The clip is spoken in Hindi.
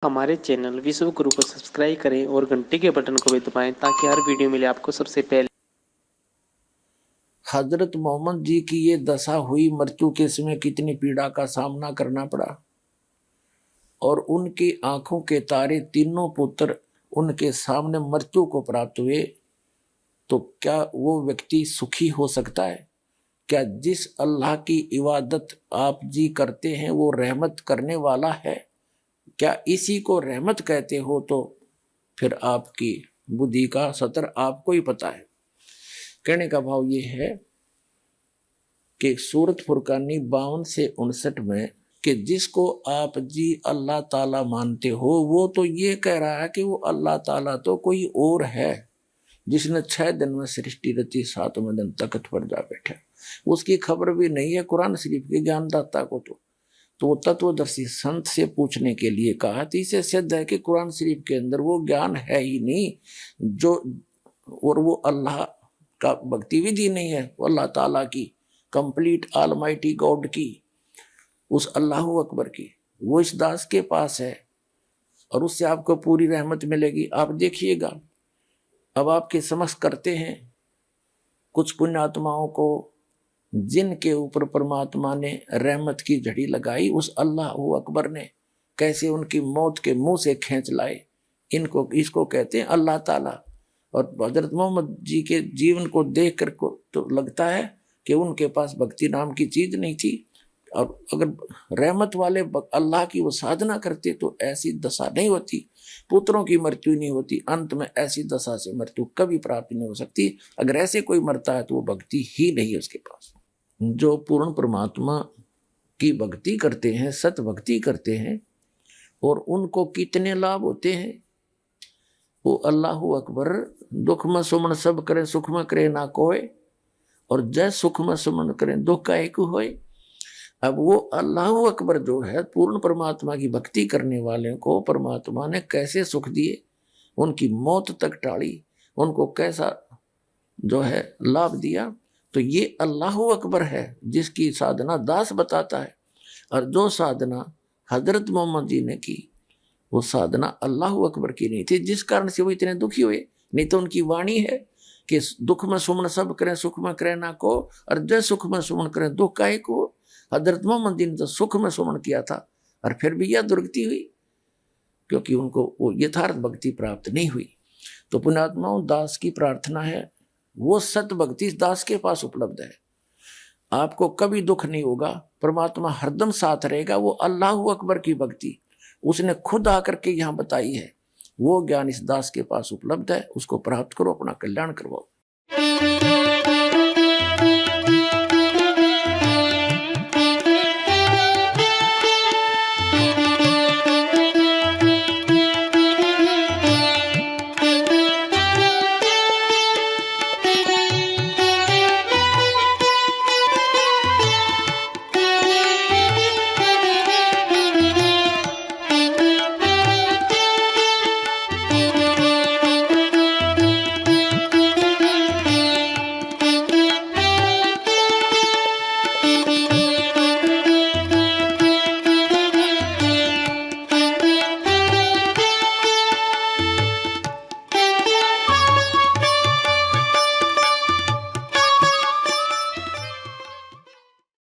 हमारे चैनल विश्व गुरु को सब्सक्राइब करें और घंटी के बटन को भी दबाएं ताकि हर वीडियो मिले आपको सबसे पहले। हजरत मोहम्मद जी की ये दशा हुई, मृत्यु के समय कितनी पीड़ा का सामना करना पड़ा और उनकी आंखों के तारे तीनों पुत्र उनके सामने मृत्यु को प्राप्त हुए। तो क्या वो व्यक्ति सुखी हो सकता है? क्या जिस अल्लाह की इबादत आप जी करते हैं वो रहमत करने वाला है? क्या इसी को रहमत कहते हो? तो फिर आपकी बुद्धि का सतर आपको ही पता है। कहने का भाव ये है कि सूरत फुरकानी 52 से 59 में कि जिसको आप जी अल्लाह ताला मानते हो वो तो ये कह रहा है कि वो अल्लाह ताला तो कोई और है जिसने 6 दिन में सृष्टि रची, 7वें दिन तख्त पर जा बैठा। उसकी खबर भी नहीं है कुरान शरीफ के ज्ञानदाता को। तो वो तत्वदर्शी संत से पूछने के लिए कहा, तो इसे सिद्ध है कि कुरान शरीफ के अंदर वो ज्ञान है ही नहीं जो, और वो अल्लाह का भक्ति विधि नहीं है, वो अल्लाह ताला की कंप्लीट ऑलमाइटी गॉड की, उस अल्लाह अकबर की, वो इस दास के पास है और उससे आपको पूरी रहमत मिलेगी। आप देखिएगा, अब आपके समझ करते हैं कुछ पुण्यात्माओं को जिनके ऊपर परमात्मा ने रहमत की झड़ी लगाई, उस अल्लाह अकबर ने कैसे उनकी मौत के मुंह से खींच लाए। इनको इसको कहते हैं अल्लाह ताला। और हजरत मोहम्मद जी के जीवन को देख कर को तो लगता है कि उनके पास भक्ति नाम की चीज नहीं थी, और अगर रहमत वाले अल्लाह की वो साधना करते तो ऐसी दशा नहीं होती, पुत्रों की मृत्यु नहीं होती, अंत में ऐसी दशा से मृत्यु कभी प्राप्त नहीं हो सकती। अगर ऐसे कोई मरता है तो वो भक्ति ही नहीं है उसके पास। जो पूर्ण परमात्मा की भक्ति करते हैं, सत भक्ति करते हैं, और उनको कितने लाभ होते हैं। वो अल्लाह अकबर दुख में सुमन सब करें, सुख में करे ना कोय, और जय सुख में सुमन करें दुख का एक होए। अब वो अल्लाह अकबर जो है, पूर्ण परमात्मा की भक्ति करने वाले को परमात्मा ने कैसे सुख दिए, उनकी मौत तक टाड़ी, उनको कैसा जो है लाभ दिया। तो ये अल्लाह अकबर है जिसकी साधना दास बताता है। और जो साधना हजरत मोहम्मद जी ने की वो साधना अल्लाह अकबर की नहीं थी, जिस कारण से वो इतने दुखी हुए। नहीं तो उनकी वाणी है कि दुख में सुमन सब करें, सुख में करें ना को, और जय सुख में सुमन करें दुख का एक हो। हजरत मोहम्मद जी ने तो सुख में सुमन किया था और फिर भी यह दुर्गति हुई, क्योंकि उनको वो यथार्थ भक्ति प्राप्त नहीं हुई। तो पुण्यात्माओं, दास की प्रार्थना है वो सत भक्ति इस दास के पास उपलब्ध है। आपको कभी दुख नहीं होगा, परमात्मा हरदम साथ रहेगा। वो अल्लाह अकबर की भक्ति उसने खुद आकर के यहाँ बताई है, वो ज्ञान इस दास के पास उपलब्ध है। उसको प्राप्त करो, अपना कल्याण करवाओ।